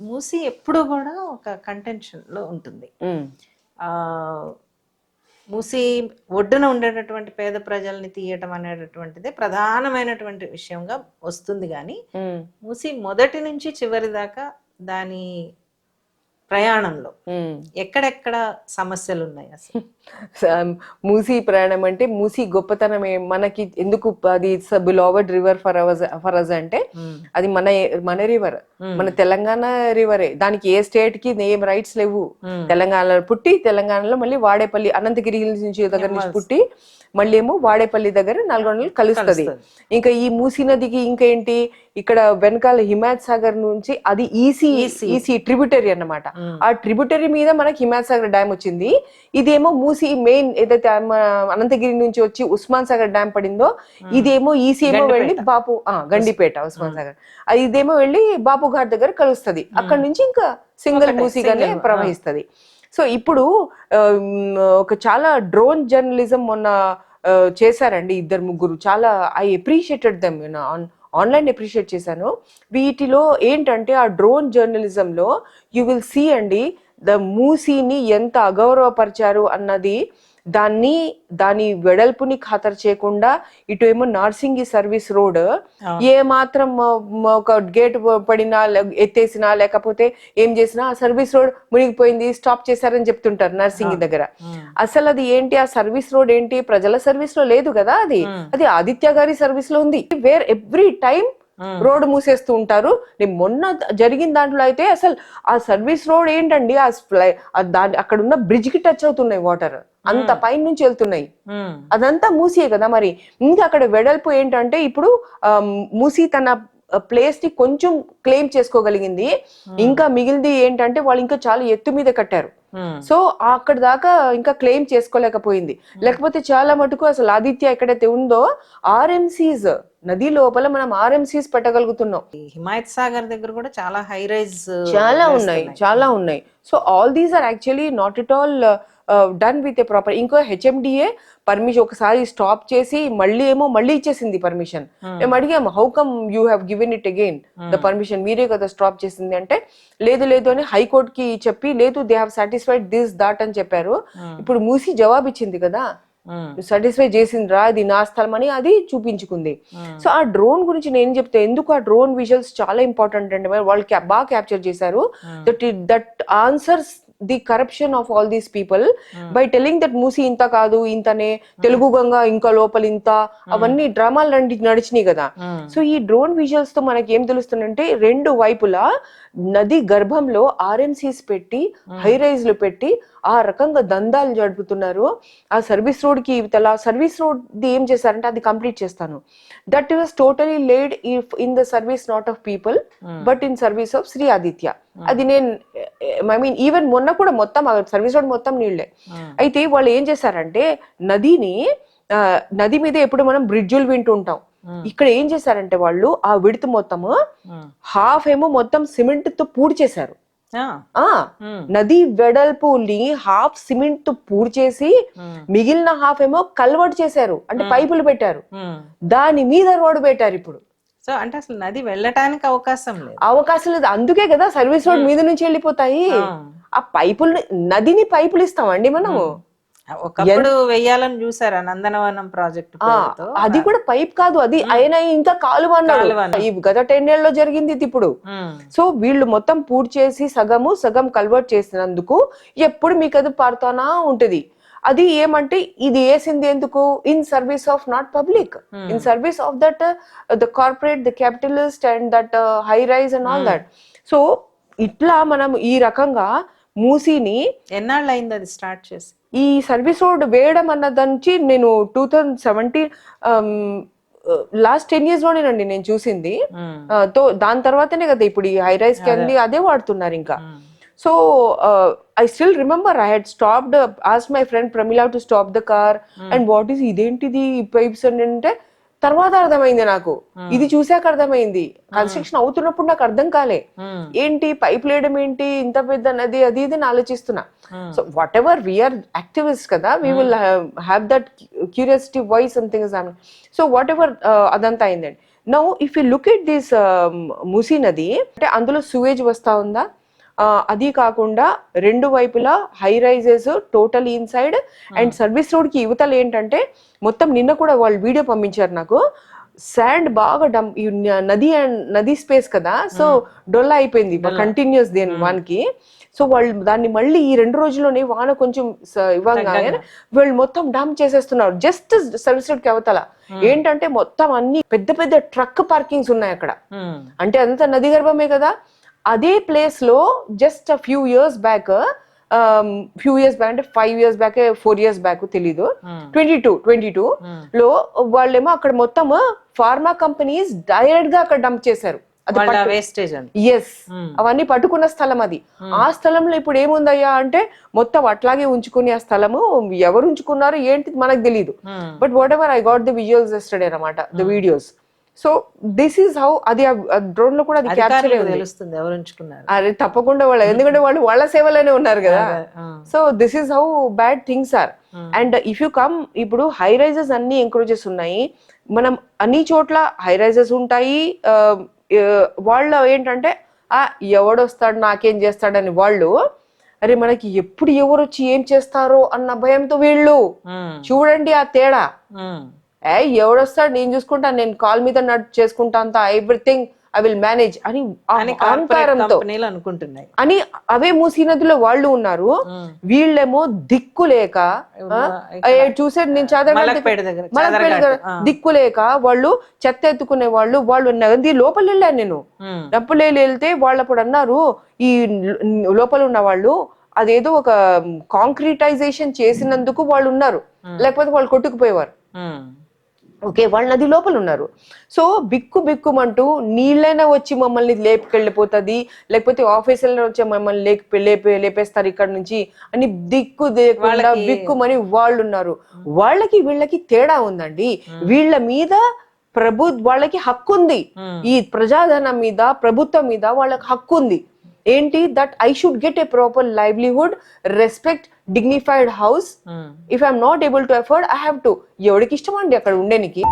మూసి ఎప్పుడు కూడా ఒక కంటెన్షన్ లో ఉంటుంది. ఆ మూసి ఒడ్డున ఉండేటటువంటి పేద ప్రజల్ని తీయటం అనేటటువంటిదే ప్రధానమైనటువంటి విషయంగా వస్తుంది. కానీ మూసి మొదటి నుంచి చివరి దాకా దాని ప్రయాణంలో ఎక్కడెక్కడ సమస్యలు ఉన్నాయి అసలు? మూసీ ప్రయాణం అంటే మూసీ గొప్పతనం మనకి ఎందుకు అది బిలావెడ్ రివర్ ఫర్ అస్ అంటే అది మన రివర్, మన తెలంగాణ రివరే. దానికి ఏ స్టేట్ కి ఏం రైట్స్ లేవు. తెలంగాణలో పుట్టి తెలంగాణలో మళ్ళీ వాడేపల్లి అనంతగిరి హిల్స్ నుంచి దగ్గర నుంచి పుట్టి మళ్ళీ ఏమో వాడేపల్లి దగ్గర నల్గొండలో కలుస్తుంది. ఇంకా ఈ మూసీ నదికి ఇంకేంటి ఇక్కడ వెనకాల హిమాయత్ సాగర్ నుంచి అది ఈసీ ట్రిబ్యూటరీ అన్నమాట. ఆ ట్రిబ్యూటరీ మీద మనకి హిమాయత్ సాగర్ డ్యామ్ వచ్చింది. ఇదేమో మూసీ మెయిన్ ఏదైతే అనంతగిరి నుంచి వచ్చి ఉస్మాన్ సాగర్ డ్యామ్ పడిందో ఇదేమో ఈసీ ఏమో వెళ్ళి గండిపేట ఉస్మాన్ సాగర్, ఇదేమో వెళ్ళి బాపు ఘాట్ దగ్గర కలుస్తుంది. అక్కడ నుంచి ఇంకా సింగిల్ మూసీగానే ప్రవహిస్తుంది. సో ఇప్పుడు ఒక చాలా డ్రోన్ జర్నలిజం మొన్న చేశారండి ఇద్దరు ముగ్గురు. చాలా I appreciated them, online appreciate చేశాను. వీటిలో ఏంటంటే ఆ డ్రోన్ జర్నలిజంలో యూ విల్ సీ అండి ద మూసీని ఎంత అగౌరవపరిచారు అన్నది. దాని వెడల్పుని ఖాతరు చేయకుండా ఇటు ఏమో నార్సింగి సర్వీస్ రోడ్ ఏ మాత్రం ఒక గేట్ పడినా ఎత్తేసినా లేకపోతే ఏం చేసినా ఆ సర్వీస్ రోడ్ మునిగిపోయింది స్టాప్ చేశారని చెప్తుంటారు నర్సింగి దగ్గర. అసలు అది ఏంటి, ఆ సర్వీస్ రోడ్ ఏంటి ప్రజల సర్వీస్ లో లేదు కదా, అది ఆదిత్య గారి సర్వీస్ లో ఉంది. వేర్ ఎవ్రీ టైం రోడ్ మూసేస్తూ ఉంటారు. మొన్న జరిగిన దాంట్లో అయితే అసలు ఆ సర్వీస్ రోడ్ ఏంటండి, అక్కడ ఉన్న బ్రిడ్జ్ కి టచ్ అవుతున్నాయి వాటర్, అంత పైన నుంచి వెళ్తున్నాయి. అదంతా మూసే కదా. మరి ఇంకా అక్కడ వెడల్పు ఏంటంటే ఇప్పుడు మూసీ తన ప్లేస్ ని కొంచెం క్లెయిమ్ చేసుకోగలిగింది. ఇంకా మిగిలింది ఏంటంటే వాళ్ళు ఇంకా చాలా ఎత్తు మీద కట్టారు. సో అక్కడ దాకా ఇంకా క్లెయిమ్ చేసుకోలేకపోయింది. లేకపోతే చాలా మటుకు అసలు ఆదిత్య ఎక్కడైతే ఉందో ఆర్ఎంసీస్ నది లోపల మనం ఆర్ఎంసీస్ పెట్టగలుగుతున్నాం. హిమాయత్ సాగర్ దగ్గర కూడా చాలా హై రైజ్ చాలా ఉన్నాయి. So all these are actually not at all done with a proper. ఇంకో హెచ్ఎండిఏ పర్మిషన్ ఒకసారి స్టాప్ చేసి మళ్ళీ ఇచ్చేసింది పర్మిషన్. మేము అడిగాము how come you have given it again the permission, మీరే కదా స్టాప్ చేసింది అంటే లేదు అని హైకోర్ట్ కి చెప్పి లేదు they have satisfied this that అని చెప్పారు. ఇప్పుడు మూసి జవాబు ఇచ్చింది కదా, సాటిస్ఫై చేసిండ్రా అది నా స్థలం అని అది చూపించుకుంది. సో ఆ డ్రోన్ గురించి నేను చెప్తే ఎందుకు ఆ డ్రోన్ విజువల్స్ చాలా ఇంపార్టెంట్ అంటే వాళ్ళు బాగా క్యాప్చర్ చేశారు. That answers the corruption of all these people by telling that Musi ఇంత కాదు ఇంతనే, తెలుగు గంగా ఇంకా లోపల ఇంత, అవన్నీ డ్రామాలు నడిచినాయి కదా. సో ఈ డ్రోన్ విజువల్స్ తో మనకి ఏం తెలుస్తుందంటే రెండు వైపులా నది గర్భంలో ఆర్ఎంసీస్ పెట్టి హై రైజ్ లు పెట్టి ఆ రకంగా దందాలు జరుపుతున్నారు. ఆ సర్వీస్ రోడ్ కి సర్వీస్ రోడ్ ది ఏం చేశారంటే అది కంప్లీట్ చేస్తాను. That was totally laid in the service not of people but in service of Shri Aditya. అది నేను ఐ మీన్ ఈవెన్ మొన్న కూడా మొత్తం సర్వీస్ రోడ్ మొత్తం నీళ్లే. అయితే వాళ్ళు ఏం చేశారంటే నది మీద ఎప్పుడు మనం బ్రిడ్జులు వింటూ ఉంటాం, ఇక్కడ ఏం చేశారంటే వాళ్ళు ఆ విడత మొత్తము హాఫ్ ఏమో మొత్తం సిమెంట్ తో పూడి చేశారు. నది వెడల్పుని హాఫ్ సిమెంట్ తో పూడి చేసి మిగిలిన హాఫ్ ఏమో కల్వర్ట్ చేశారు, అంటే పైపులు పెట్టారు, దాని మీద రోడ్డు పెట్టారు ఇప్పుడు. సో అంటే అసలు నది వెళ్ళటానికి అవకాశం లేదు. అందుకే కదా సర్వీస్ రోడ్ మీద నుంచి వెళ్ళిపోతాయి. ఆ పైపులు నదిని పైపులు ఇస్తామండి మనము. ఒకప్పుడు వెయ్యాలని చూసారా నందనవనం ప్రాజెక్ట్, అది కూడా పైప్ కాదు, అది అయినా ఇంకా కాలువ అన్నాడు. ఈ గత 10 ఏళ్లలో జరిగింది ఇది ఇప్పుడు. సో వీళ్ళు మొత్తం పూర్తి చేసి సగం కన్వర్ట్ చేసినందుకు ఎప్పుడు మీకు అది పారుతానా ఉంటది. అది ఏమంటే ఇది వేసింది ఎందుకు, in service of not public, in service of that the corporate, the capitalist and that high rise and all that. So ఇట్లా మనం ఈ రకంగా మూసీని ఎన్నాళ్ళు అయింది అది స్టార్ట్ చేసి ఈ సర్వీస్ రోడ్ వేయడం అన్నదానికి నేను 2017 లాస్ట్ 10 years లోనేనండి నేను చూసింది. దాని తర్వాతనే కదా ఇప్పుడు ఈ హై రైజ్ కి అన్ని అదే వాడుతున్నారు ఇంకా. So I still remember I had stopped, asked my friend Pramila to stop the car and what is ఇదేంటిది పైప్స్ అంటే తర్వాత అర్థమైంది నాకు, ఇది చూసాక అర్థమైంది. కన్స్ట్రక్షన్ అవుతున్నప్పుడు నాకు అర్థం కాలే, ఏంటి పైప్ లేయడం ఏంటి, ఇంత పెద్ద నది, అది ఇది అని ఆలోచిస్తున్నా. So whatever we're activist కదా, we will have that curiosity voice and things. So whatever అదంతా అయిందండి. Now if you look at this Musi నది, అంటే అందులో సువేజ్ వస్తా ఉందా, అది కాకుండా రెండు వైపులా high rises total inside, and service road కి యువతలు ఏంటంటే మొత్తం, నిన్న కూడా వాళ్ళు వీడియో పంపించారు నాకు, శాండ్ బాగా డంప్, నది స్పేస్ కదా, సో డొల్లా అయిపోయింది కంటిన్యూస్ దేని వానికి. సో వాళ్ళు దాన్ని మళ్ళీ ఈ 2 రోజుల్లోనే వాన కొంచెం ఇవ్వగానే వీళ్ళు మొత్తం డంప్ చేసేస్తున్నారు జస్ట్ సర్వీస్ రోడ్ కి అవతల. ఏంటంటే మొత్తం అన్ని పెద్ద పెద్ద ట్రక్ పార్కింగ్స్ ఉన్నాయి అక్కడ, అంటే అంత నది గర్భమే కదా. అదే ప్లేస్ లో జస్ట్ ఫ్యూ ఇయర్స్ బ్యాక్ అంటే 5 years బ్యాక్ 4 years బ్యాక్ తెలీదు, 22 లో వాళ్ళేమో అక్కడ మొత్తం ఫార్మా కంపెనీస్ డైరెక్ట్ గా అక్కడ డంప్ చేశారు. ఎస్, అవన్నీ పట్టుకున్న స్థలం అది. ఆ స్థలంలో ఇప్పుడు ఏముందయ్యా అంటే మొత్తం అట్లాగే ఉంచుకుని, ఆ స్థలము ఎవరు ఉంచుకున్నారో ఏంటి మనకు తెలియదు. But whatever I got the visuals yesterday అన్నమాట, the videos. So this is how, అది డ్రోన్ లో కూడా అది క్యాప్చర్ తెలుస్తుంది ఎవరు ఉంచుకున్నారు. అరే తప్పకుండా వాళ్ళు, ఎందుకంటే వాళ్ళు వాళ్ళ సేవలోనే ఉన్నారు కదా. So this is how bad things are. And if you come, ఇప్పుడు హై రైజెస్ అన్ని ఎంకరేజెస్ ఉన్నాయి, మనం అన్ని చోట్ల హై రైజెస్ ఉంటాయి. వాళ్ళు ఏంటంటే ఎవడొస్తాడు నాకేం చేస్తాడని వాళ్ళు, అరే మనకి ఎప్పుడు ఎవరు వచ్చి ఏం చేస్తారో అన్న భయంతో వీళ్ళు. చూడండి ఆ తేడా. ఎవడొస్తాడు నేను చూసుకుంటాను, నేను కాల్ మీద నడు చేసుకుంటా, అంత ఎవ్రీథింగ్ ఐ విల్ మేనేజ్ అని అహంకారంతో అనుకుంటున్నాయి అని అవే మూసీ నదిలో వాళ్ళు ఉన్నారు. వీళ్ళేమో దిక్కు లేక చూసే, నేను దిక్కు లేక వాళ్ళు చెత్త ఎత్తుకునే వాళ్ళు నది లోపల వెళ్ళాను నేను. లోపల వెళ్తే వాళ్ళు అప్పుడు అన్నారు, ఈ లోపల ఉన్న వాళ్ళు అదేదో ఒక కాంక్రీటైజేషన్ చేసినందుకు వాళ్ళు ఉన్నారు, లేకపోతే వాళ్ళు కొట్టుకుపోయేవారు. ఓకే, వాళ్ళు నది లోపల ఉన్నారు. సో బిక్కుమంటూ నీళ్ళైనా వచ్చి మమ్మల్ని లేపుకెళ్ళిపోతుంది, లేకపోతే ఆఫీసులో వచ్చి మమ్మల్ని లేపేస్తారు ఇక్కడ నుంచి అని దిక్కు లేకుండా బిక్కుమని వాళ్ళు ఉన్నారు. వాళ్ళకి వీళ్ళకి తేడా ఉందండి. వీళ్ళ మీద వాళ్ళకి హక్కు ఉంది, ఈ ప్రజాధనం మీద, ప్రభుత్వం మీద వాళ్ళకి హక్కు ఉంది. ఏంటి, that I should get a proper livelihood, respect, dignified house. If I'm not able to afford, I have to. ఎవరికి ఇష్టం అండి అక్కడ ఉండేనికి.